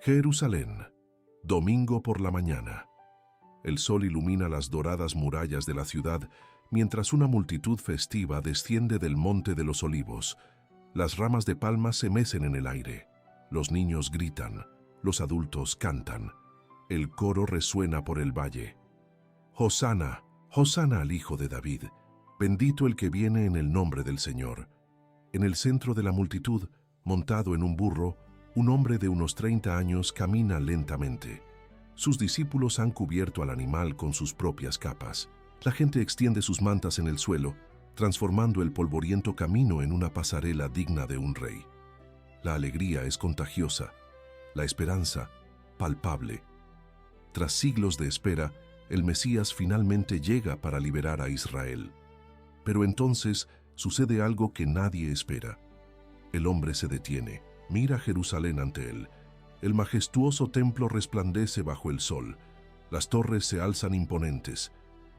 Jerusalén, domingo por la mañana. El sol ilumina las doradas murallas de la ciudad mientras una multitud festiva desciende del Monte de los Olivos. Las ramas de palmas se mecen en el aire. Los niños gritan, los adultos cantan. El coro resuena por el valle. Hosana, Hosana al Hijo de David. Bendito el que viene en el nombre del Señor. En el centro de la multitud, montado en un burro, un hombre de unos 30 años camina lentamente. Sus discípulos han cubierto al animal con sus propias capas. La gente extiende sus mantas en el suelo, transformando el polvoriento camino en una pasarela digna de un rey. La alegría es contagiosa, la esperanza palpable. Tras siglos de espera, el Mesías finalmente llega para liberar a Israel. Pero entonces sucede algo que nadie espera. El hombre se detiene, mira Jerusalén ante él. El majestuoso templo resplandece bajo el sol. Las torres se alzan imponentes.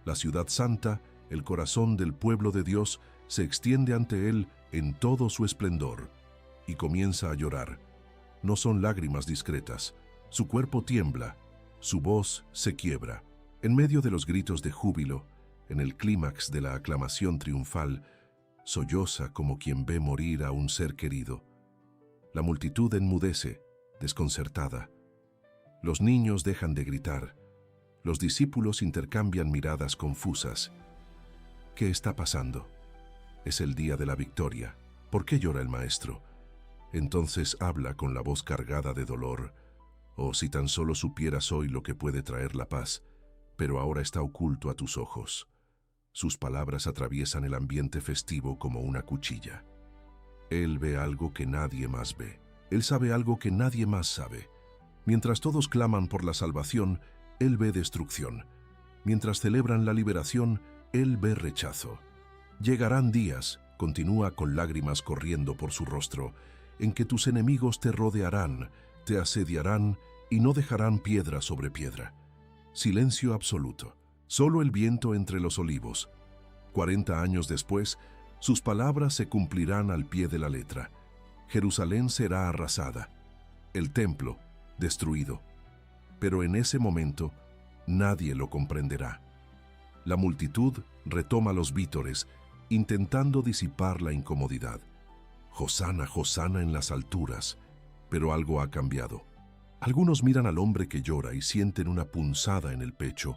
La ciudad santa, el corazón del pueblo de Dios, se extiende ante él en todo su esplendor. Y comienza a llorar. No son lágrimas discretas. Su cuerpo tiembla, su voz se quiebra. En medio de los gritos de júbilo, en el clímax de la aclamación triunfal, solloza como quien ve morir a un ser querido. La multitud enmudece, desconcertada. Los niños dejan de gritar. Los discípulos intercambian miradas confusas. ¿Qué está pasando? Es el día de la victoria. ¿Por qué llora el maestro? Entonces habla con la voz cargada de dolor. Oh, si tan solo supieras hoy lo que puede traer la paz, pero ahora está oculto a tus ojos. Sus palabras atraviesan el ambiente festivo como una cuchilla. Él ve algo que nadie más ve. Él sabe algo que nadie más sabe. Mientras todos claman por la salvación, Él ve destrucción. Mientras celebran la liberación, Él ve rechazo. Llegarán días, continúa con lágrimas corriendo por su rostro, en que tus enemigos te rodearán, te asediarán y no dejarán piedra sobre piedra. Silencio absoluto. Solo el viento entre los olivos. 40 años después, sus palabras se cumplirán al pie de la letra. Jerusalén será arrasada, el templo destruido. Pero en ese momento, nadie lo comprenderá. La multitud retoma los vítores, intentando disipar la incomodidad. Hosana, Hosana en las alturas. Pero algo ha cambiado. Algunos miran al hombre que llora y sienten una punzada en el pecho.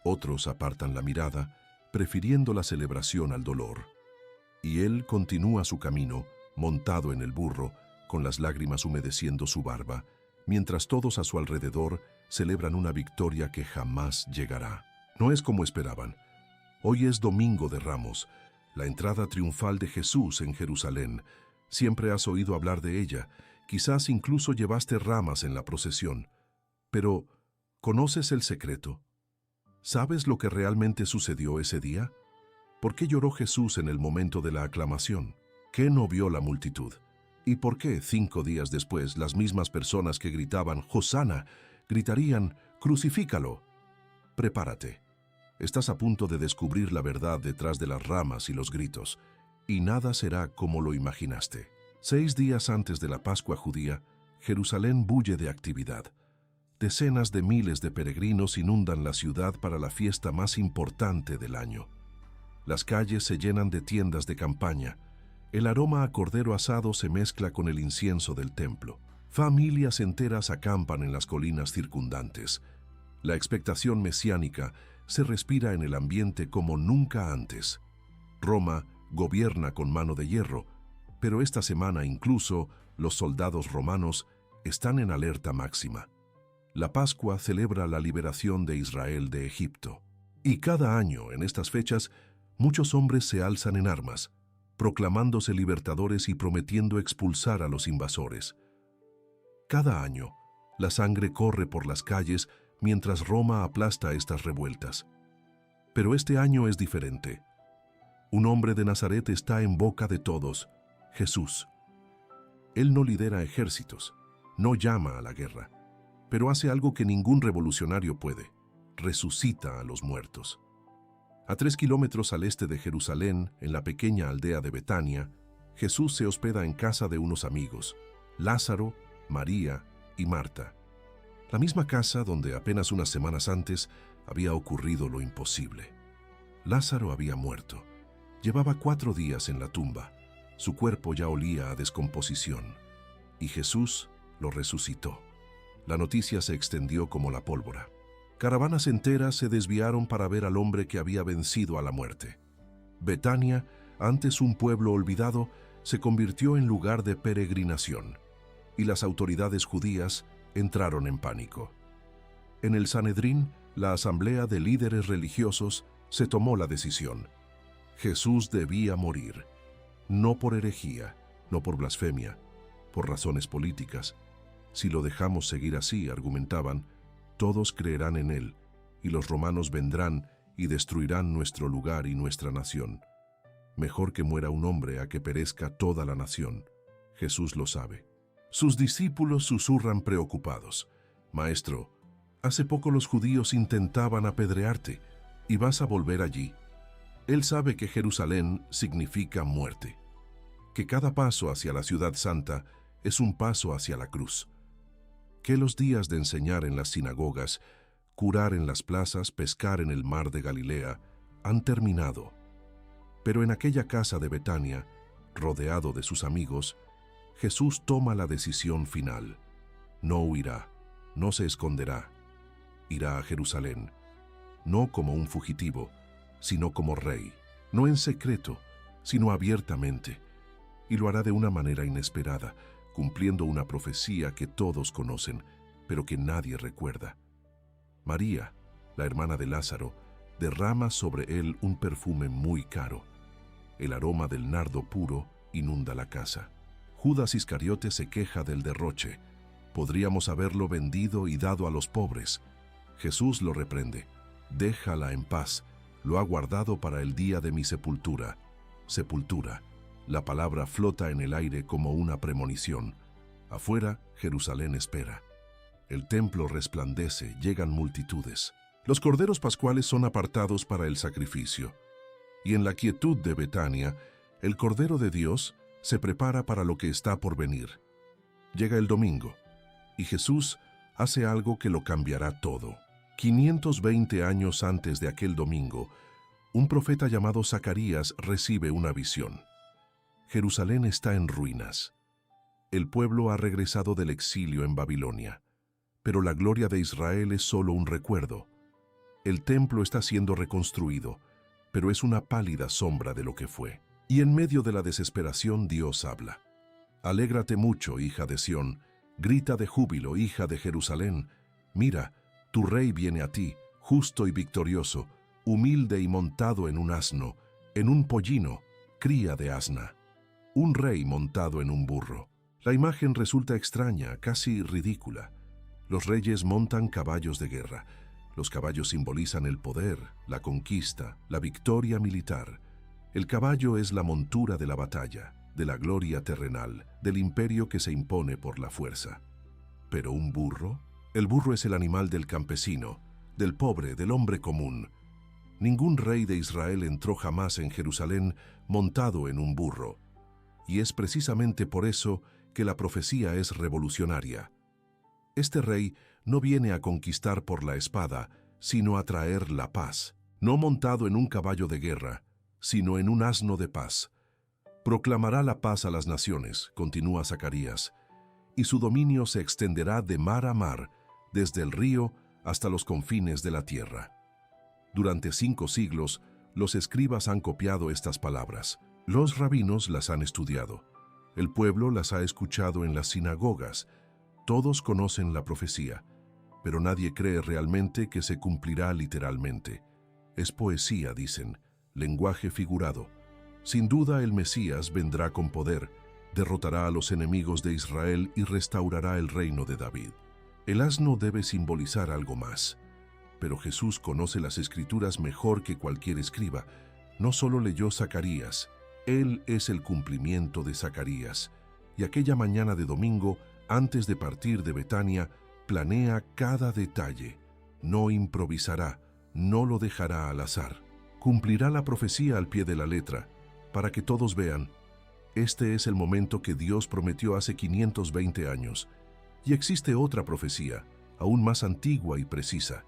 Otros apartan la mirada, prefiriendo la celebración al dolor. Y él continúa su camino, montado en el burro, con las lágrimas humedeciendo su barba, mientras todos a su alrededor celebran una victoria que jamás llegará. No es como esperaban. Hoy es Domingo de Ramos, la entrada triunfal de Jesús en Jerusalén. Siempre has oído hablar de ella, quizás incluso llevaste ramas en la procesión. Pero, ¿conoces el secreto? ¿Sabes lo que realmente sucedió ese día? ¿Por qué lloró Jesús en el momento de la aclamación? ¿Qué no vio la multitud? ¿Y por qué 5 días después las mismas personas que gritaban «Hosana» gritarían «Crucifícalo»? Prepárate. Estás a punto de descubrir la verdad detrás de las ramas y los gritos, y nada será como lo imaginaste. 6 días antes de la Pascua judía, Jerusalén bulle de actividad. Decenas de miles de peregrinos inundan la ciudad para la fiesta más importante del año. Las calles se llenan de tiendas de campaña. El aroma a cordero asado se mezcla con el incienso del templo. Familias enteras acampan en las colinas circundantes. La expectación mesiánica se respira en el ambiente como nunca antes. Roma gobierna con mano de hierro, pero esta semana incluso los soldados romanos están en alerta máxima. La Pascua celebra la liberación de Israel de Egipto. Y cada año, en estas fechas, muchos hombres se alzan en armas, proclamándose libertadores y prometiendo expulsar a los invasores. Cada año, la sangre corre por las calles mientras Roma aplasta estas revueltas. Pero este año es diferente. Un hombre de Nazaret está en boca de todos, Jesús. Él no lidera ejércitos, no llama a la guerra, pero hace algo que ningún revolucionario puede: resucita a los muertos. A 3 kilómetros al este de Jerusalén, en la pequeña aldea de Betania, Jesús se hospeda en casa de unos amigos, Lázaro, María y Marta. La misma casa donde apenas unas semanas antes había ocurrido lo imposible. Lázaro había muerto. Llevaba 4 días en la tumba. Su cuerpo ya olía a descomposición. Y Jesús lo resucitó. La noticia se extendió como la pólvora. Caravanas enteras se desviaron para ver al hombre que había vencido a la muerte. Betania, antes un pueblo olvidado, se convirtió en lugar de peregrinación, y las autoridades judías entraron en pánico. En el Sanedrín, la asamblea de líderes religiosos, se tomó la decisión. Jesús debía morir, no por herejía, no por blasfemia, por razones políticas. Si lo dejamos seguir así, argumentaban, todos creerán en él, y los romanos vendrán y destruirán nuestro lugar y nuestra nación. Mejor que muera un hombre a que perezca toda la nación. Jesús lo sabe. Sus discípulos susurran preocupados. Maestro, hace poco los judíos intentaban apedrearte, y vas a volver allí. Él sabe que Jerusalén significa muerte, que cada paso hacia la ciudad santa es un paso hacia la cruz, que los días de enseñar en las sinagogas, curar en las plazas, pescar en el mar de Galilea, han terminado. Pero en aquella casa de Betania, rodeado de sus amigos, Jesús toma la decisión final. No huirá, no se esconderá. Irá a Jerusalén, no como un fugitivo, sino como rey, no en secreto, sino abiertamente, y lo hará de una manera inesperada, cumpliendo una profecía que todos conocen, pero que nadie recuerda. María, la hermana de Lázaro, derrama sobre él un perfume muy caro. El aroma del nardo puro inunda la casa. Judas Iscariote se queja del derroche. Podríamos haberlo vendido y dado a los pobres. Jesús lo reprende. Déjala en paz. Lo ha guardado para el día de mi sepultura. Sepultura. La palabra flota en el aire como una premonición. Afuera, Jerusalén espera. El templo resplandece, llegan multitudes. Los corderos pascuales son apartados para el sacrificio. Y en la quietud de Betania, el Cordero de Dios se prepara para lo que está por venir. Llega el domingo, y Jesús hace algo que lo cambiará todo. 520 años antes de aquel domingo, un profeta llamado Zacarías recibe una visión. Jerusalén está en ruinas. El pueblo ha regresado del exilio en Babilonia, pero la gloria de Israel es solo un recuerdo. El templo está siendo reconstruido, pero es una pálida sombra de lo que fue. Y en medio de la desesperación Dios habla. Alégrate mucho, hija de Sión, grita de júbilo, hija de Jerusalén. Mira, tu rey viene a ti, justo y victorioso, humilde y montado en un asno, en un pollino, cría de asna. Un rey montado en un burro. La imagen resulta extraña, casi ridícula. Los reyes montan caballos de guerra. Los caballos simbolizan el poder, la conquista, la victoria militar. El caballo es la montura de la batalla, de la gloria terrenal, del imperio que se impone por la fuerza. ¿Pero un burro? El burro es el animal del campesino, del pobre, del hombre común. Ningún rey de Israel entró jamás en Jerusalén montado en un burro. Y es precisamente por eso que la profecía es revolucionaria. Este rey no viene a conquistar por la espada, sino a traer la paz, no montado en un caballo de guerra, sino en un asno de paz. Proclamará la paz a las naciones, continúa Zacarías, y su dominio se extenderá de mar a mar, desde el río hasta los confines de la tierra. Durante 5 siglos, los escribas han copiado estas palabras. Los rabinos las han estudiado. El pueblo las ha escuchado en las sinagogas. Todos conocen la profecía, pero nadie cree realmente que se cumplirá literalmente. Es poesía, dicen, lenguaje figurado. Sin duda el Mesías vendrá con poder, derrotará a los enemigos de Israel y restaurará el reino de David. El asno debe simbolizar algo más. Pero Jesús conoce las Escrituras mejor que cualquier escriba. No solo leyó Zacarías, Él es el cumplimiento de Zacarías. Y aquella mañana de domingo, antes de partir de Betania, planea cada detalle. No improvisará, no lo dejará al azar. Cumplirá la profecía al pie de la letra, para que todos vean. Este es el momento que Dios prometió hace 520 años. Y existe otra profecía, aún más antigua y precisa.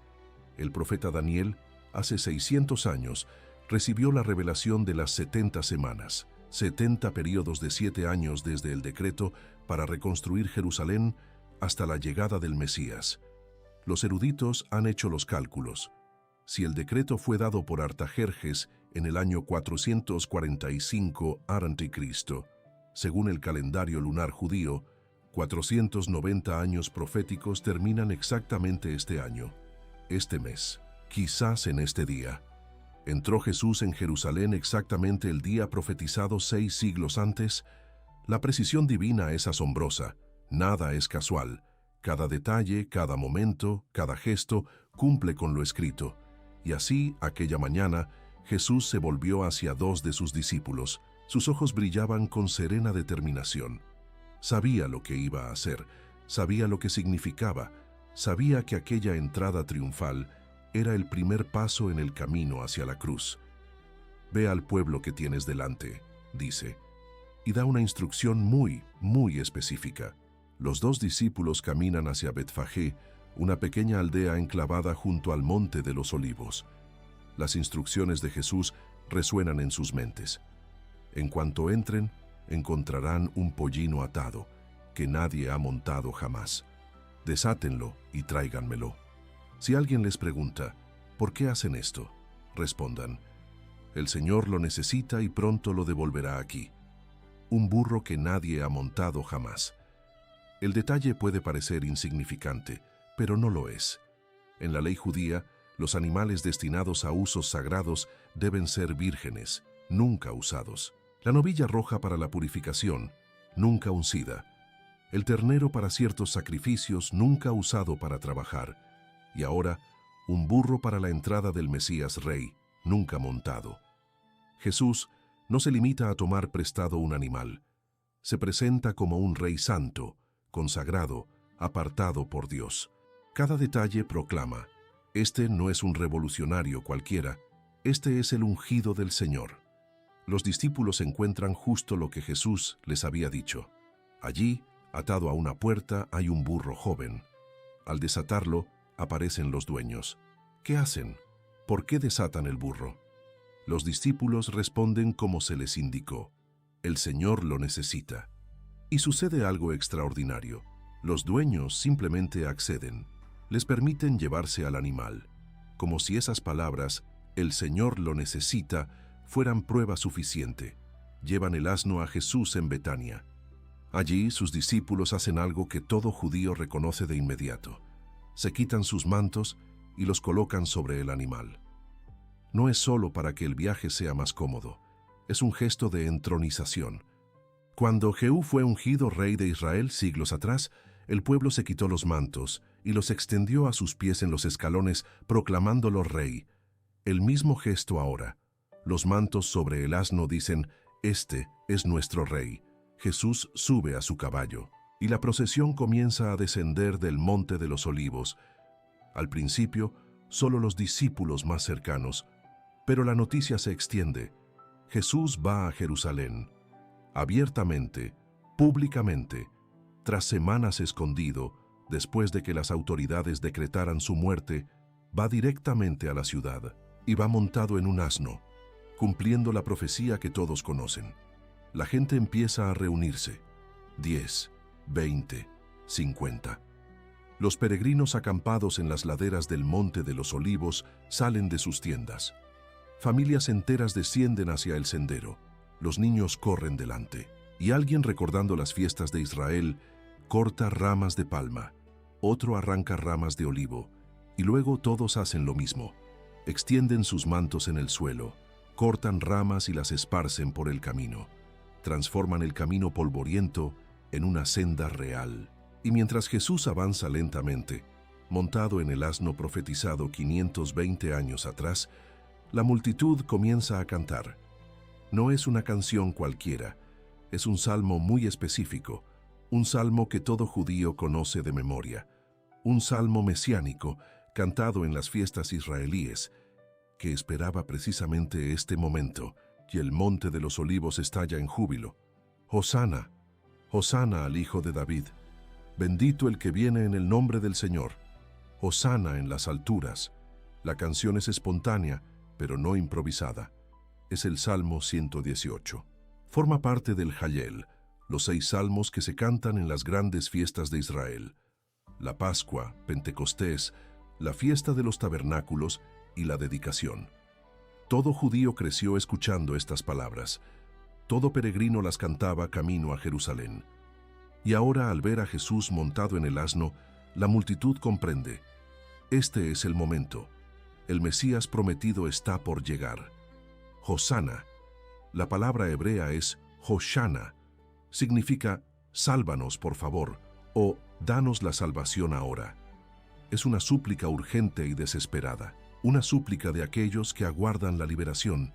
El profeta Daniel, hace 600 años, recibió la revelación de las 70 semanas, 70 periodos de 7 años desde el decreto para reconstruir Jerusalén hasta la llegada del Mesías. Los eruditos han hecho los cálculos. Si el decreto fue dado por Artajerjes en el año 445 a.C., según el calendario lunar judío, 490 años proféticos terminan exactamente este año, este mes, quizás en este día. ¿Entró Jesús en Jerusalén exactamente el día profetizado 6 siglos antes? La precisión divina es asombrosa, nada es casual. Cada detalle, cada momento, cada gesto cumple con lo escrito. Y así, aquella mañana, Jesús se volvió hacia 2 de sus discípulos. Sus ojos brillaban con serena determinación. Sabía lo que iba a hacer, sabía lo que significaba, sabía que aquella entrada triunfal era el primer paso en el camino hacia la cruz. «Ve al pueblo que tienes delante», dice, y da una instrucción muy específica. Los 2 discípulos caminan hacia Betfagé, una pequeña aldea enclavada junto al Monte de los Olivos. Las instrucciones de Jesús resuenan en sus mentes. En cuanto entren, encontrarán un pollino atado, que nadie ha montado jamás. Desátenlo y tráiganmelo. Si alguien les pregunta, ¿por qué hacen esto?, respondan, el Señor lo necesita y pronto lo devolverá aquí. Un burro que nadie ha montado jamás. El detalle puede parecer insignificante, pero no lo es. En la ley judía, los animales destinados a usos sagrados deben ser vírgenes, nunca usados. La novilla roja para la purificación, nunca uncida. El ternero para ciertos sacrificios, nunca usado para trabajar. Y ahora, un burro para la entrada del Mesías Rey, nunca montado. Jesús no se limita a tomar prestado un animal. Se presenta como un Rey santo, consagrado, apartado por Dios. Cada detalle proclama, este no es un revolucionario cualquiera, este es el ungido del Señor. Los discípulos encuentran justo lo que Jesús les había dicho. Allí, atado a una puerta, hay un burro joven. Al desatarlo, aparecen los dueños. ¿Qué hacen? ¿Por qué desatan el burro? Los discípulos responden como se les indicó. El Señor lo necesita. Y sucede algo extraordinario. Los dueños simplemente acceden. Les permiten llevarse al animal, como si esas palabras, el Señor lo necesita, fueran prueba suficiente. Llevan el asno a Jesús en Betania. Allí sus discípulos hacen algo que todo judío reconoce de inmediato. Se quitan sus mantos y los colocan sobre el animal. No es solo para que el viaje sea más cómodo, es un gesto de entronización. Cuando Jehú fue ungido rey de Israel siglos atrás, el pueblo se quitó los mantos y los extendió a sus pies en los escalones, proclamándolo rey. El mismo gesto ahora. Los mantos sobre el asno dicen, «Este es nuestro rey». Jesús sube a su caballo, y la procesión comienza a descender del Monte de los Olivos. Al principio, solo los discípulos más cercanos, pero la noticia se extiende. Jesús va a Jerusalén, abiertamente, públicamente, tras semanas escondido, después de que las autoridades decretaran su muerte, va directamente a la ciudad y va montado en un asno, cumpliendo la profecía que todos conocen. La gente empieza a reunirse. 10, 20, 50. Los peregrinos acampados en las laderas del Monte de los Olivos salen de sus tiendas. Familias enteras descienden hacia el sendero. Los niños corren delante. Y alguien, recordando las fiestas de Israel, corta ramas de palma. Otro arranca ramas de olivo. Y luego todos hacen lo mismo. Extienden sus mantos en el suelo, cortan ramas y las esparcen por el camino. Transforman el camino polvoriento en una senda real. Y mientras Jesús avanza lentamente, montado en el asno profetizado 520 años atrás, la multitud comienza a cantar. No es una canción cualquiera, es un salmo muy específico, un salmo que todo judío conoce de memoria, un salmo mesiánico cantado en las fiestas israelíes, que esperaba precisamente este momento, y el Monte de los Olivos estalla en júbilo. Hosana, Hosana al Hijo de David. Bendito el que viene en el nombre del Señor. Hosana en las alturas. La canción es espontánea, pero no improvisada. Es el Salmo 118. Forma parte del Hallel, los 6 salmos que se cantan en las grandes fiestas de Israel: la Pascua, Pentecostés, la fiesta de los tabernáculos y la dedicación. Todo judío creció escuchando estas palabras. Todo peregrino las cantaba camino a Jerusalén. Y ahora, al ver a Jesús montado en el asno, la multitud comprende: este es el momento. El Mesías prometido está por llegar. Hosana. La palabra hebrea es Hoshana. Significa sálvanos, por favor, o danos la salvación ahora. Es una súplica urgente y desesperada, una súplica de aquellos que aguardan la liberación.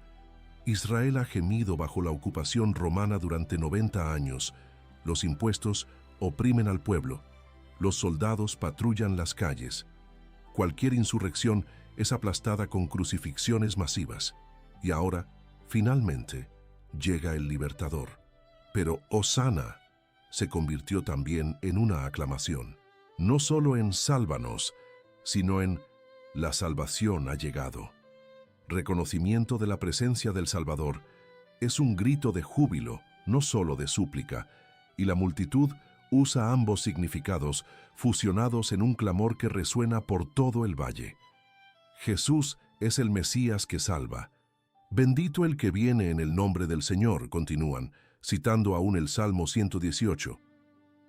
Israel ha gemido bajo la ocupación romana durante 90 años. Los impuestos oprimen al pueblo. Los soldados patrullan las calles. Cualquier insurrección es aplastada con crucifixiones masivas. Y ahora, finalmente, llega el libertador. Pero Hosana se convirtió también en una aclamación. No solo en sálvanos, sino en la salvación ha llegado. Reconocimiento de la presencia del Salvador es un grito de júbilo, no solo de súplica, y la multitud usa ambos significados fusionados en un clamor que resuena por todo el valle. Jesús es el Mesías que salva. Bendito el que viene en el nombre del Señor, continúan, citando aún el Salmo 118.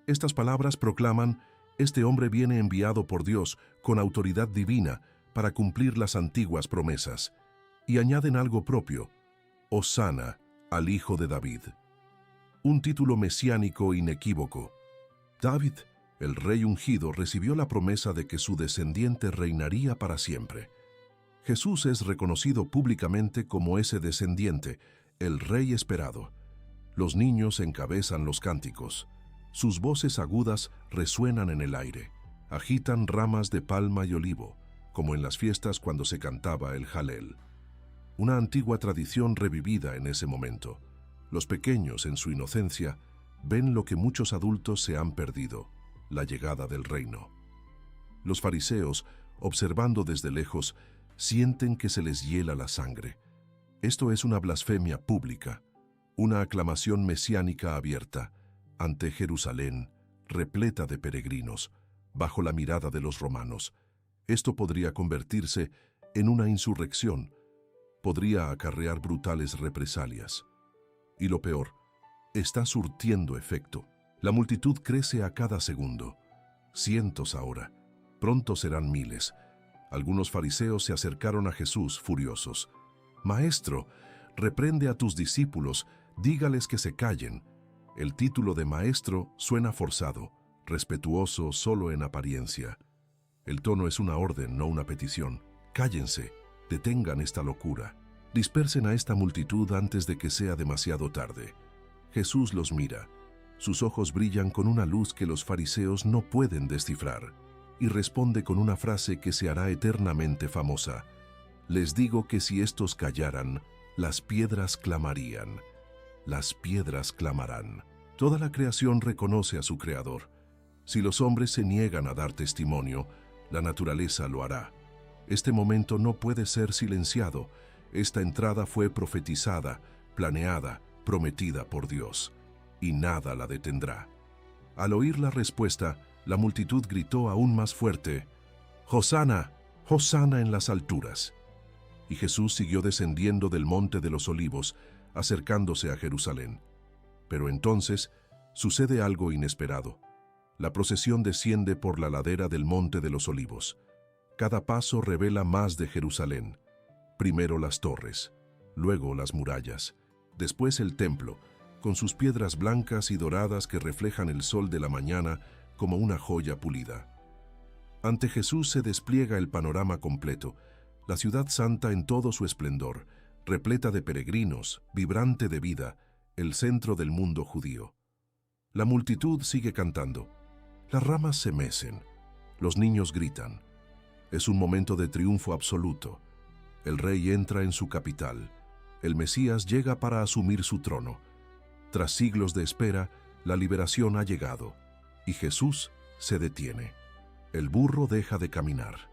Estas palabras proclaman: este hombre viene enviado por Dios con autoridad divina para cumplir las antiguas promesas. Y añaden algo propio: Hosana al Hijo de David. Un título mesiánico inequívoco. David, el rey ungido, recibió la promesa de que su descendiente reinaría para siempre. Jesús es reconocido públicamente como ese descendiente, el rey esperado. Los niños encabezan los cánticos. Sus voces agudas resuenan en el aire. Agitan ramas de palma y olivo, como en las fiestas cuando se cantaba el Hallel. Una antigua tradición revivida en ese momento. Los pequeños, en su inocencia, ven lo que muchos adultos se han perdido: la llegada del reino. Los fariseos, observando desde lejos, sienten que se les hiela la sangre. Esto es una blasfemia pública, una aclamación mesiánica abierta ante Jerusalén, repleta de peregrinos, bajo la mirada de los romanos. Esto podría convertirse en una insurrección, podría acarrear brutales represalias. Y lo peor, está surtiendo efecto. La multitud crece a cada segundo. Cientos ahora, pronto serán miles. Algunos fariseos se acercaron a Jesús furiosos. «Maestro, reprende a tus discípulos, dígales que se callen». El título de maestro suena forzado, respetuoso solo en apariencia. El tono es una orden, no una petición. Cállense, detengan esta locura. Dispersen a esta multitud antes de que sea demasiado tarde. Jesús los mira. Sus ojos brillan con una luz que los fariseos no pueden descifrar, y responde con una frase que se hará eternamente famosa: «Les digo que si estos callaran, las piedras clamarían». Las piedras clamarán. Toda la creación reconoce a su Creador. Si los hombres se niegan a dar testimonio, la naturaleza lo hará. Este momento no puede ser silenciado. Esta entrada fue profetizada, planeada, prometida por Dios, y nada la detendrá. Al oír la respuesta, la multitud gritó aún más fuerte: «Hosana, Hosana en las alturas». Y Jesús siguió descendiendo del monte de los olivos, acercándose a Jerusalén. Pero entonces sucede algo inesperado. La procesión desciende por la ladera del monte de los olivos. Cada paso revela más de Jerusalén. Primero las torres, luego las murallas, después el templo, con sus piedras blancas y doradas que reflejan el sol de la mañana como una joya pulida. Ante Jesús se despliega el panorama completo, la ciudad santa en todo su esplendor, repleta de peregrinos, vibrante de vida, el centro del mundo judío. La multitud sigue cantando. Las ramas se mecen, los niños gritan. Es un momento de triunfo absoluto. El rey entra en su capital. El Mesías llega para asumir su trono. Tras siglos de espera, la liberación ha llegado, y Jesús se detiene. El burro deja de caminar.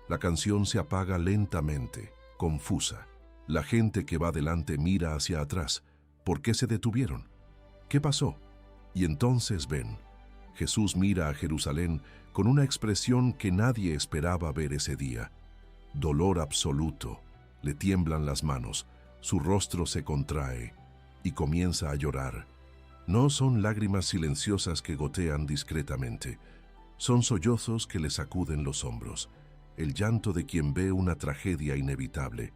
La canción se apaga lentamente, confusa. La gente que va delante mira hacia atrás. ¿Por qué se detuvieron? ¿Qué pasó? Y entonces ven. Jesús mira a Jerusalén con una expresión que nadie esperaba ver ese día. Dolor absoluto. Le tiemblan las manos, su rostro se contrae y comienza a llorar. No son lágrimas silenciosas que gotean discretamente. Son sollozos que le sacuden los hombros. El llanto de quien ve una tragedia inevitable,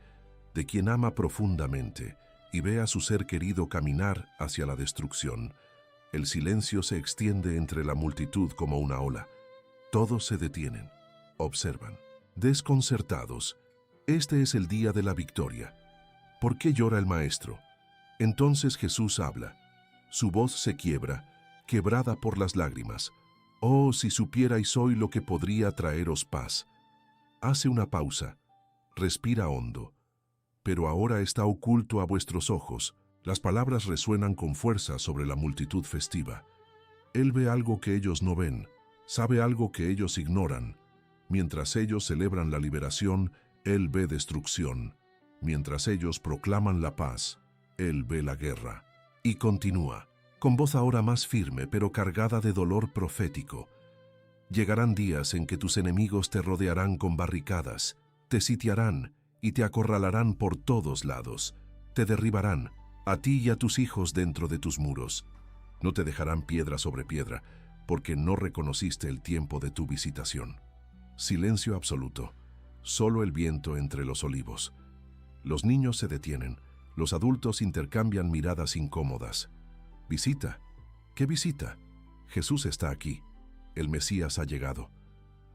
de quien ama profundamente y ve a su ser querido caminar hacia la destrucción. El silencio se extiende entre la multitud como una ola. Todos se detienen, observan, desconcertados. Este es el día de la victoria. ¿Por qué llora el maestro? Entonces Jesús habla. Su voz se quiebra, quebrada por las lágrimas. Oh, si supierais hoy lo que podría traeros paz. Hace una pausa, respira hondo. Pero ahora está oculto a vuestros ojos. Las palabras resuenan con fuerza sobre la multitud festiva. Él ve algo que ellos no ven, sabe algo que ellos ignoran. Mientras ellos celebran la liberación, Él ve destrucción. Mientras ellos proclaman la paz, Él ve la guerra. Y continúa, con voz ahora más firme, pero cargada de dolor profético. Llegarán días en que tus enemigos te rodearán con barricadas, te sitiarán y te acorralarán por todos lados. Te derribarán, a ti y a tus hijos dentro de tus muros. No te dejarán piedra sobre piedra, porque no reconociste el tiempo de tu visitación. Silencio absoluto, solo el viento entre los olivos. Los niños se detienen, los adultos intercambian miradas incómodas. ¿Visita? ¿Qué visita? Jesús está aquí. El Mesías ha llegado.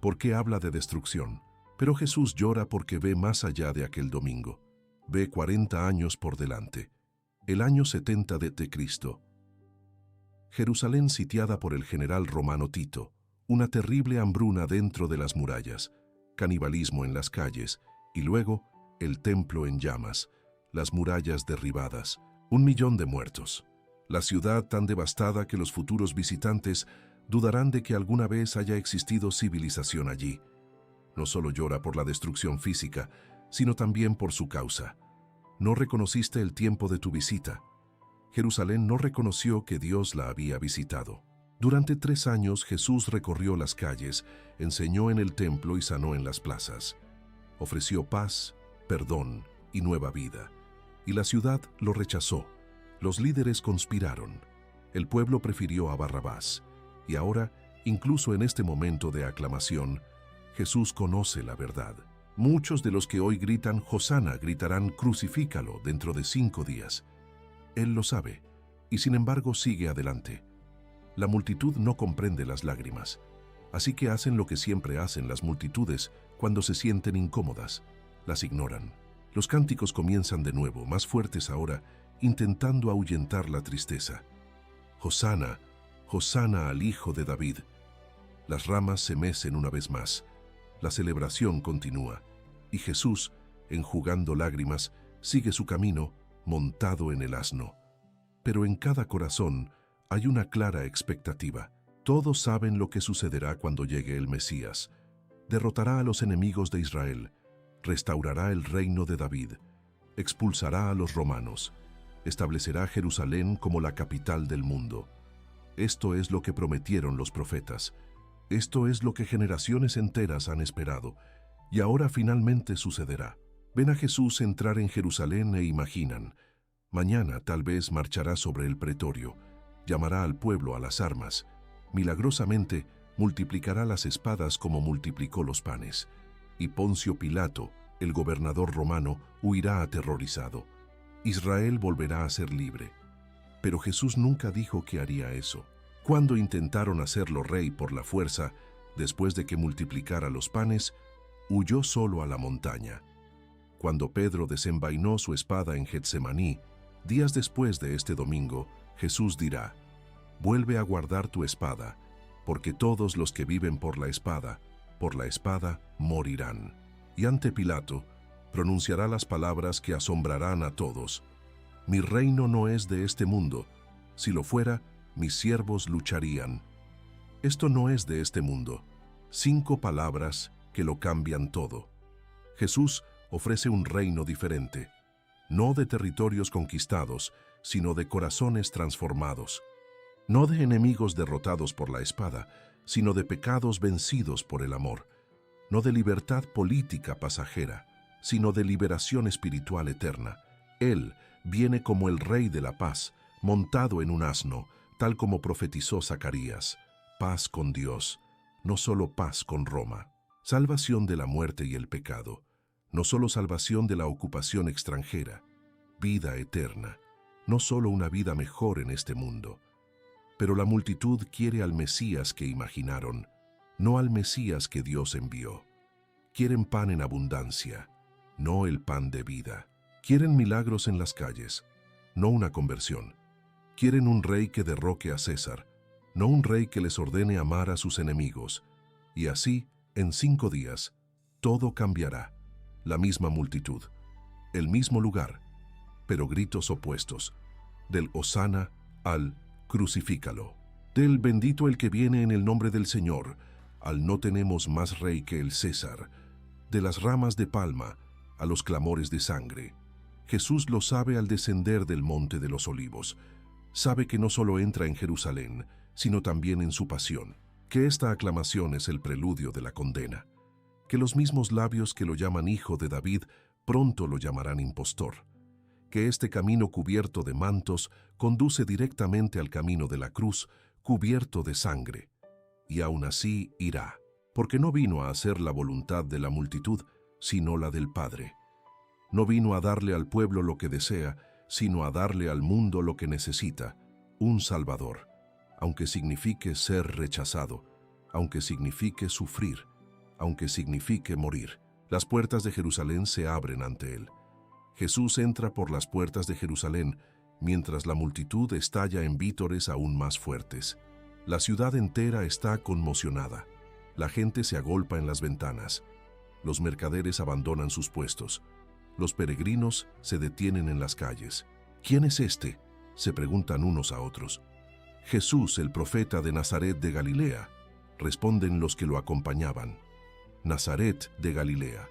¿Por qué habla de destrucción? Pero Jesús llora porque ve más allá de aquel domingo. Ve 40 años por delante. El año 70 de Cristo. Jerusalén sitiada por el general romano Tito. Una terrible hambruna dentro de las murallas. Canibalismo en las calles. Y luego, el templo en llamas. Las murallas derribadas. 1 millón de muertos. La ciudad tan devastada que los futuros visitantes dudarán de que alguna vez haya existido civilización allí. No solo llora por la destrucción física, sino también por su causa. No reconociste el tiempo de tu visita. Jerusalén no reconoció que Dios la había visitado. Durante 3 años Jesús recorrió las calles, enseñó en el templo y sanó en las plazas. Ofreció paz, perdón y nueva vida. Y la ciudad lo rechazó. Los líderes conspiraron. El pueblo prefirió a Barrabás. Y ahora, incluso en este momento de aclamación, Jesús conoce la verdad. Muchos de los que hoy gritan Hosana gritarán crucifícalo dentro de 5 días. Él lo sabe, y sin embargo sigue adelante. La multitud no comprende las lágrimas, así que hacen lo que siempre hacen las multitudes cuando se sienten incómodas. Las ignoran. Los cánticos comienzan de nuevo, más fuertes ahora, intentando ahuyentar la tristeza. Hosana, Hosana al Hijo de David. Las ramas se mecen una vez más. La celebración continúa, y Jesús, enjugando lágrimas, sigue su camino montado en el asno. Pero en cada corazón hay una clara expectativa. Todos saben lo que sucederá cuando llegue el Mesías. Derrotará a los enemigos de Israel, restaurará el reino de David, expulsará a los romanos, establecerá Jerusalén como la capital del mundo. Esto es lo que prometieron los profetas. Esto es lo que generaciones enteras han esperado, y ahora finalmente sucederá. Ven a Jesús entrar en Jerusalén e imaginan, mañana tal vez marchará sobre el pretorio, llamará al pueblo a las armas, milagrosamente multiplicará las espadas como multiplicó los panes, y Poncio Pilato, el gobernador romano, huirá aterrorizado. Israel volverá a ser libre. Pero Jesús nunca dijo que haría eso. Cuando intentaron hacerlo rey por la fuerza, después de que multiplicara los panes, huyó solo a la montaña. Cuando Pedro desenvainó su espada en Getsemaní, días después de este domingo, Jesús dirá, «Vuelve a guardar tu espada, porque todos los que viven por la espada morirán». Y ante Pilato, pronunciará las palabras que asombrarán a todos. «Mi reino no es de este mundo. Si lo fuera, mis siervos lucharían». Esto no es de este mundo. 5 palabras que lo cambian todo. Jesús ofrece un reino diferente, no de territorios conquistados, sino de corazones transformados, no de enemigos derrotados por la espada, sino de pecados vencidos por el amor, no de libertad política pasajera, sino de liberación espiritual eterna. Él viene como el Rey de la paz, montado en un asno, tal como profetizó Zacarías. Paz con Dios, no solo paz con Roma. Salvación de la muerte y el pecado, no solo salvación de la ocupación extranjera. Vida eterna, no solo una vida mejor en este mundo. Pero la multitud quiere al Mesías que imaginaron, no al Mesías que Dios envió. Quieren pan en abundancia, no el pan de vida. Quieren milagros en las calles, no una conversión. Quieren un rey que derroque a César, no un rey que les ordene amar a sus enemigos. Y así, en 5 días, todo cambiará. La misma multitud, el mismo lugar, pero gritos opuestos. Del Hosana al crucifícalo. Del bendito el que viene en el nombre del Señor, al no tenemos más rey que el César. De las ramas de palma a los clamores de sangre. Jesús lo sabe al descender del monte de los olivos. Sabe que no solo entra en Jerusalén, sino también en su pasión, que esta aclamación es el preludio de la condena, que los mismos labios que lo llaman hijo de David pronto lo llamarán impostor, que este camino cubierto de mantos conduce directamente al camino de la cruz, cubierto de sangre, y aún así irá, porque no vino a hacer la voluntad de la multitud, sino la del Padre. No vino a darle al pueblo lo que desea, sino a darle al mundo lo que necesita, un Salvador, aunque signifique ser rechazado, aunque signifique sufrir, aunque signifique morir. Las puertas de Jerusalén se abren ante él. Jesús entra por las puertas de Jerusalén, mientras la multitud estalla en vítores aún más fuertes. La ciudad entera está conmocionada. La gente se agolpa en las ventanas. Los mercaderes abandonan sus puestos. Los peregrinos se detienen en las calles. ¿Quién es este?, se preguntan unos a otros. Jesús, el profeta de Nazaret de Galilea, responden los que lo acompañaban. Nazaret de Galilea.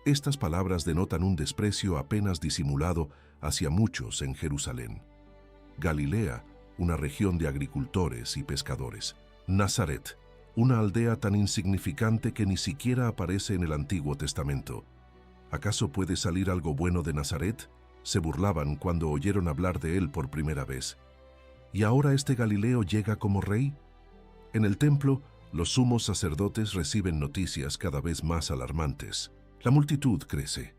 Estas palabras denotan un desprecio apenas disimulado hacia muchos en Jerusalén. Galilea, una región de agricultores y pescadores. Nazaret, una aldea tan insignificante que ni siquiera aparece en el Antiguo Testamento. ¿Acaso puede salir algo bueno de Nazaret?, se burlaban cuando oyeron hablar de él por primera vez. ¿Y ahora este Galileo llega como rey? En el templo, los sumos sacerdotes reciben noticias cada vez más alarmantes. La multitud crece.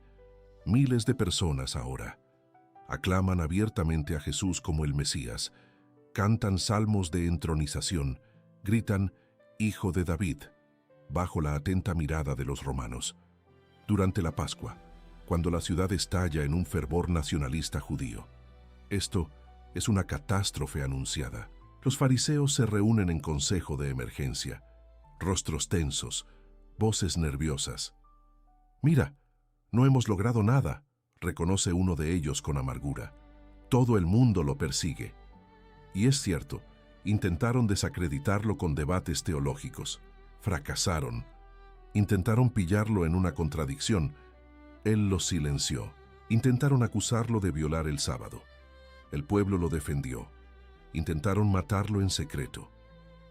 Miles de personas ahora aclaman abiertamente a Jesús como el Mesías, cantan salmos de entronización, gritan «Hijo de David», bajo la atenta mirada de los romanos. Durante la Pascua, cuando la ciudad estalla en un fervor nacionalista judío. Esto es una catástrofe anunciada. Los fariseos se reúnen en consejo de emergencia, rostros tensos, voces nerviosas. «Mira, no hemos logrado nada», reconoce uno de ellos con amargura. «Todo el mundo lo persigue». Y es cierto, intentaron desacreditarlo con debates teológicos. Fracasaron. Intentaron pillarlo en una contradicción. Él los silenció. Intentaron acusarlo de violar el sábado. El pueblo lo defendió. Intentaron matarlo en secreto.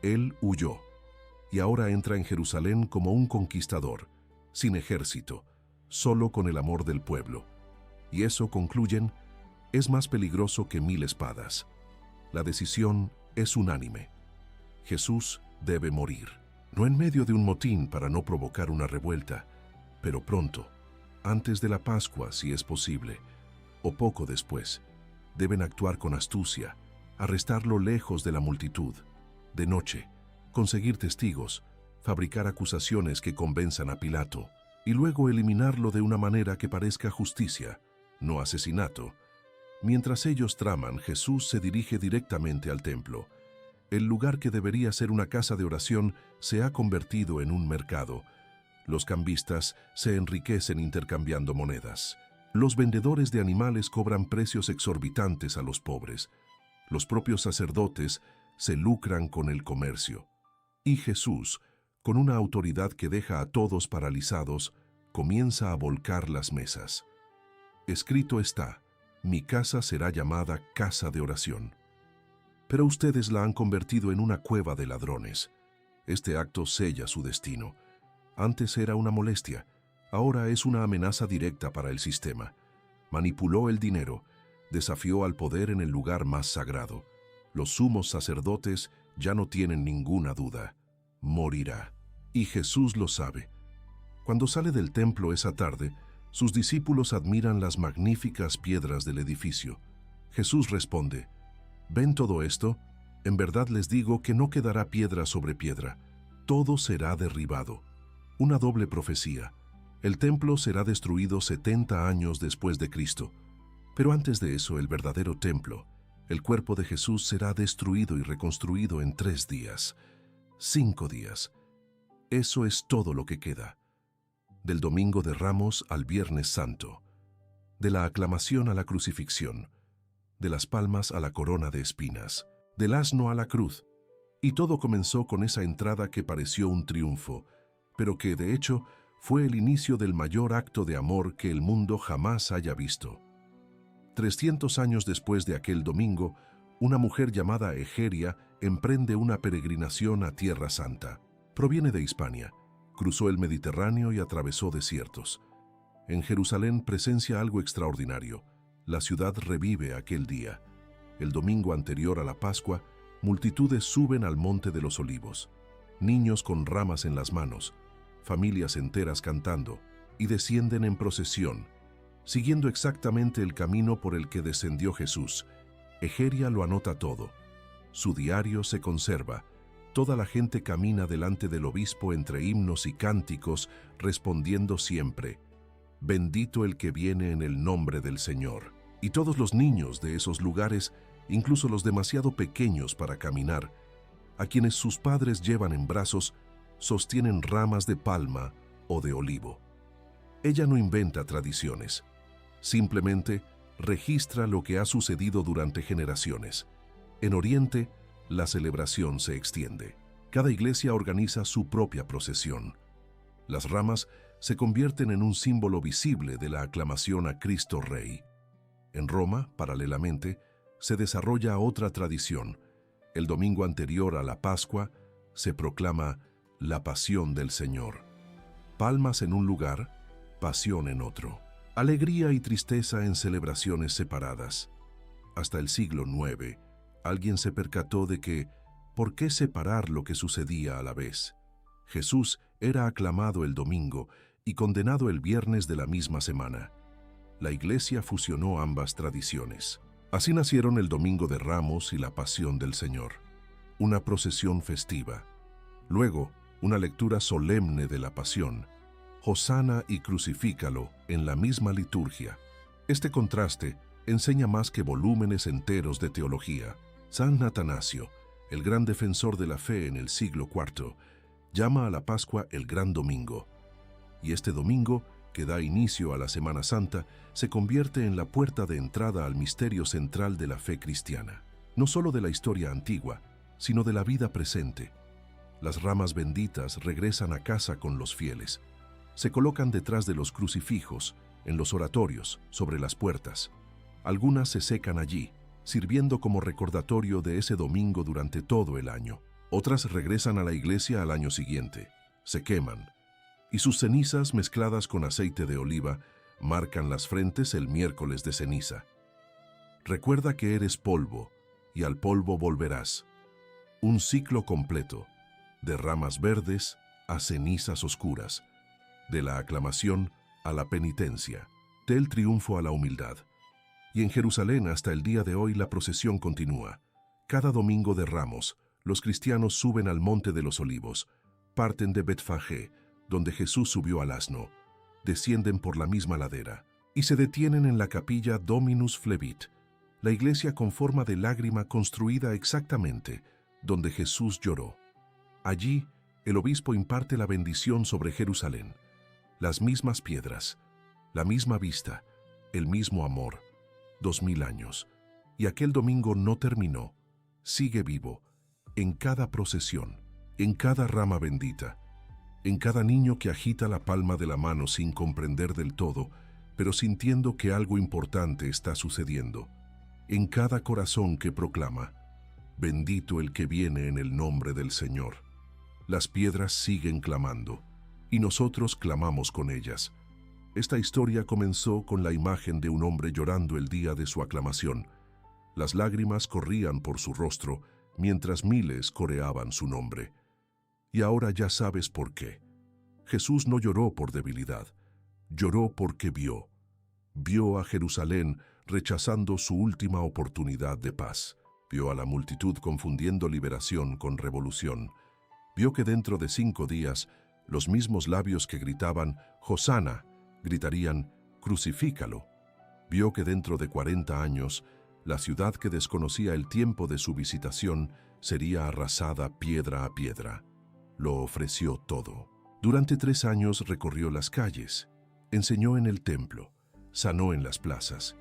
Él huyó. Y ahora entra en Jerusalén como un conquistador, sin ejército, solo con el amor del pueblo. Y eso, concluyen, es más peligroso que 1000 espadas. La decisión es unánime. Jesús debe morir. No en medio de un motín para no provocar una revuelta, pero pronto, antes de la Pascua si es posible, o poco después. Deben actuar con astucia, arrestarlo lejos de la multitud, de noche, conseguir testigos, fabricar acusaciones que convenzan a Pilato, y luego eliminarlo de una manera que parezca justicia, no asesinato. Mientras ellos traman, Jesús se dirige directamente al templo. El lugar que debería ser una casa de oración se ha convertido en un mercado. Los cambistas se enriquecen intercambiando monedas. Los vendedores de animales cobran precios exorbitantes a los pobres. Los propios sacerdotes se lucran con el comercio. Y Jesús, Con una autoridad que deja a todos paralizados, comienza a volcar las mesas. Escrito está: mi casa será llamada casa de oración. Pero ustedes la han convertido en una cueva de ladrones. Este acto sella su destino. Antes era una molestia, ahora es una amenaza directa para el sistema. Manipuló el dinero, desafió al poder en el lugar más sagrado. Los sumos sacerdotes ya no tienen ninguna duda. Morirá. Y Jesús lo sabe. Cuando sale del templo esa tarde, sus discípulos admiran las magníficas piedras del edificio. Jesús responde: ¿ven todo esto? En verdad les digo que no quedará piedra sobre piedra. Todo será derribado. Una doble profecía. El templo será destruido 70 años después de Cristo. Pero antes de eso, el verdadero templo, el cuerpo de Jesús, será destruido y reconstruido en 3 días. 5 días. Eso es todo lo que queda. Del Domingo de Ramos al Viernes Santo. De la aclamación a la crucifixión. De las palmas a la corona de espinas. Del asno a la cruz. Y todo comenzó con esa entrada que pareció un triunfo, pero que, de hecho, fue el inicio del mayor acto de amor que el mundo jamás haya visto. 300 años después de aquel domingo, una mujer llamada Egeria emprende una peregrinación a Tierra Santa. Proviene de Hispania, cruzó el Mediterráneo y atravesó desiertos. En Jerusalén presencia algo extraordinario. La ciudad revive aquel día. El domingo anterior a la Pascua, multitudes suben al Monte de los Olivos. Niños con ramas en las manos, familias enteras cantando, y descienden en procesión, siguiendo exactamente el camino por el que descendió Jesús. Egeria lo anota todo. Su diario se conserva. Toda la gente camina delante del obispo entre himnos y cánticos, respondiendo siempre: bendito el que viene en el nombre del Señor. Y todos los niños de esos lugares, incluso los demasiado pequeños para caminar, a quienes sus padres llevan en brazos, sostienen ramas de palma o de olivo. Ella no inventa tradiciones, simplemente registra lo que ha sucedido durante generaciones. En Oriente, la celebración se extiende. Cada iglesia organiza su propia procesión. Las ramas se convierten en un símbolo visible de la aclamación a Cristo Rey. En Roma, paralelamente, se desarrolla otra tradición. El domingo anterior a la Pascua se proclama la Pasión del Señor. Palmas en un lugar, pasión en otro. Alegría y tristeza en celebraciones separadas. Hasta el siglo IX, alguien se percató de que, ¿por qué separar lo que sucedía a la vez? Jesús era aclamado el domingo y condenado el viernes de la misma semana. La Iglesia fusionó ambas tradiciones. Así nacieron el Domingo de Ramos y la Pasión del Señor, una procesión festiva. Luego, una lectura solemne de la Pasión, Hosana y Crucifícalo, en la misma liturgia. Este contraste enseña más que volúmenes enteros de teología. San Atanasio, el gran defensor de la fe en el siglo IV, llama a la Pascua el Gran Domingo. Y este domingo, que da inicio a la Semana Santa, se convierte en la puerta de entrada al misterio central de la fe cristiana. No solo de la historia antigua, sino de la vida presente. Las ramas benditas regresan a casa con los fieles. Se colocan detrás de los crucifijos, en los oratorios, sobre las puertas. Algunas se secan allí, sirviendo como recordatorio de ese domingo durante todo el año. Otras regresan a la iglesia al año siguiente. Se queman, y sus cenizas, mezcladas con aceite de oliva, marcan las frentes el miércoles de ceniza. Recuerda que eres polvo, y al polvo volverás. Un ciclo completo, de ramas verdes a cenizas oscuras, de la aclamación a la penitencia, del triunfo a la humildad. Y en Jerusalén hasta el día de hoy la procesión continúa. Cada domingo de Ramos, los cristianos suben al Monte de los Olivos, parten de Betfagé, donde Jesús subió al asno, descienden por la misma ladera y se detienen en la capilla Dominus Flevit, la iglesia con forma de lágrima construida exactamente donde Jesús lloró. Allí, el obispo imparte la bendición sobre Jerusalén. Las mismas piedras, la misma vista, el mismo amor, 2000 años. Y aquel domingo no terminó, sigue vivo, en cada procesión, en cada rama bendita, en cada niño que agita la palma de la mano sin comprender del todo, pero sintiendo que algo importante está sucediendo, en cada corazón que proclama: bendito el que viene en el nombre del Señor. Las piedras siguen clamando, y nosotros clamamos con ellas. Esta historia comenzó con la imagen de un hombre llorando el día de su aclamación. Las lágrimas corrían por su rostro, mientras miles coreaban su nombre. Y ahora ya sabes por qué. Jesús no lloró por debilidad, lloró porque vio. Vio a Jerusalén rechazando su última oportunidad de paz. Vio a la multitud confundiendo liberación con revolución. Vio que dentro de 5 días, los mismos labios que gritaban «Hosana» gritarían «Crucifícalo». Vio que dentro de 40 años, la ciudad que desconocía el tiempo de su visitación sería arrasada piedra a piedra. Lo ofreció todo. Durante 3 años recorrió las calles, enseñó en el templo, sanó en las plazas,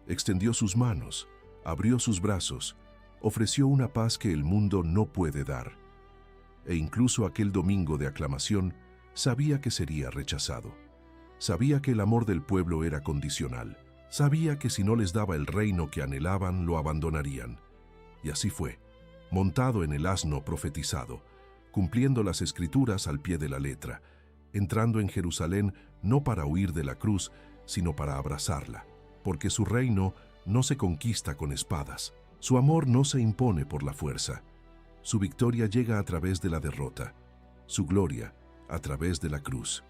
extendió sus manos, abrió sus brazos, ofreció una paz que el mundo no puede dar. E incluso aquel domingo de aclamación sabía que sería rechazado. Sabía que el amor del pueblo era condicional. Sabía que si no les daba el reino que anhelaban, lo abandonarían. Y así fue, montado en el asno profetizado, cumpliendo las escrituras al pie de la letra, entrando en Jerusalén no para huir de la cruz, sino para abrazarla, porque su reino no se conquista con espadas, su amor no se impone por la fuerza, su victoria llega a través de la derrota, su gloria a través de la cruz.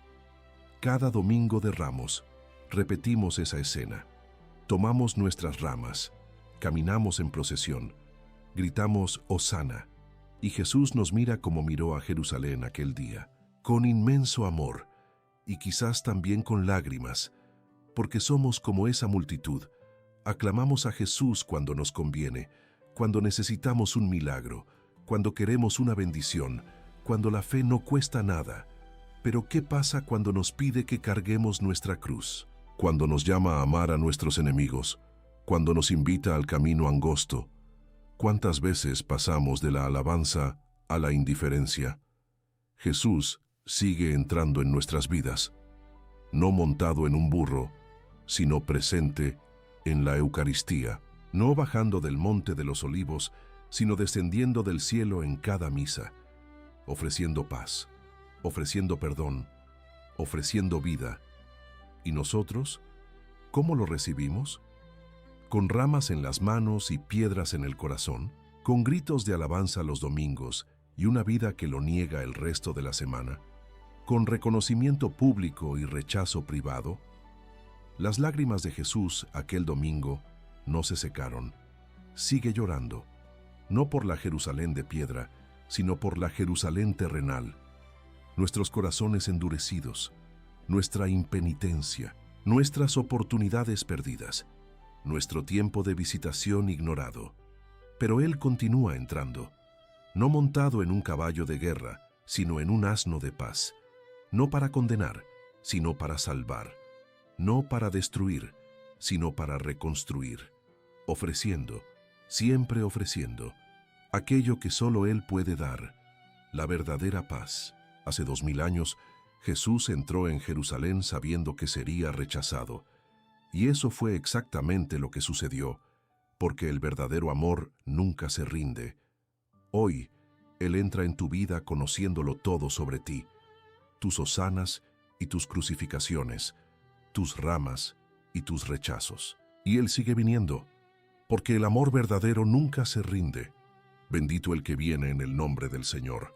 Cada domingo de Ramos repetimos esa escena, tomamos nuestras ramas, caminamos en procesión, gritamos «Hosana», y Jesús nos mira como miró a Jerusalén aquel día, con inmenso amor, y quizás también con lágrimas, porque somos como esa multitud. Aclamamos a Jesús cuando nos conviene, cuando necesitamos un milagro, cuando queremos una bendición, cuando la fe no cuesta nada. Pero ¿qué pasa cuando nos pide que carguemos nuestra cruz? Cuando nos llama a amar a nuestros enemigos, cuando nos invita al camino angosto. ¿Cuántas veces pasamos de la alabanza a la indiferencia? Jesús sigue entrando en nuestras vidas, no montado en un burro, sino presente en la Eucaristía, no bajando del monte de los olivos, sino descendiendo del cielo en cada misa, ofreciendo paz, ofreciendo perdón, ofreciendo vida. ¿Y nosotros? ¿Cómo lo recibimos? ¿Con ramas en las manos y piedras en el corazón? ¿Con gritos de alabanza los domingos y una vida que lo niega el resto de la semana? ¿Con reconocimiento público y rechazo privado? Las lágrimas de Jesús aquel domingo no se secaron. Sigue llorando, no por la Jerusalén de piedra, sino por la Jerusalén terrenal. Nuestros corazones endurecidos, nuestra impenitencia, nuestras oportunidades perdidas, nuestro tiempo de visitación ignorado. Pero Él continúa entrando, no montado en un caballo de guerra, sino en un asno de paz, no para condenar, sino para salvar, no para destruir, sino para reconstruir, ofreciendo, siempre ofreciendo, aquello que solo Él puede dar, la verdadera paz. Hace 2000 años, Jesús entró en Jerusalén sabiendo que sería rechazado, y eso fue exactamente lo que sucedió, porque el verdadero amor nunca se rinde. Hoy, Él entra en tu vida conociéndolo todo sobre ti, tus hosanas y tus crucificaciones, tus ramas y tus rechazos. Y Él sigue viniendo, porque el amor verdadero nunca se rinde. Bendito el que viene en el nombre del Señor.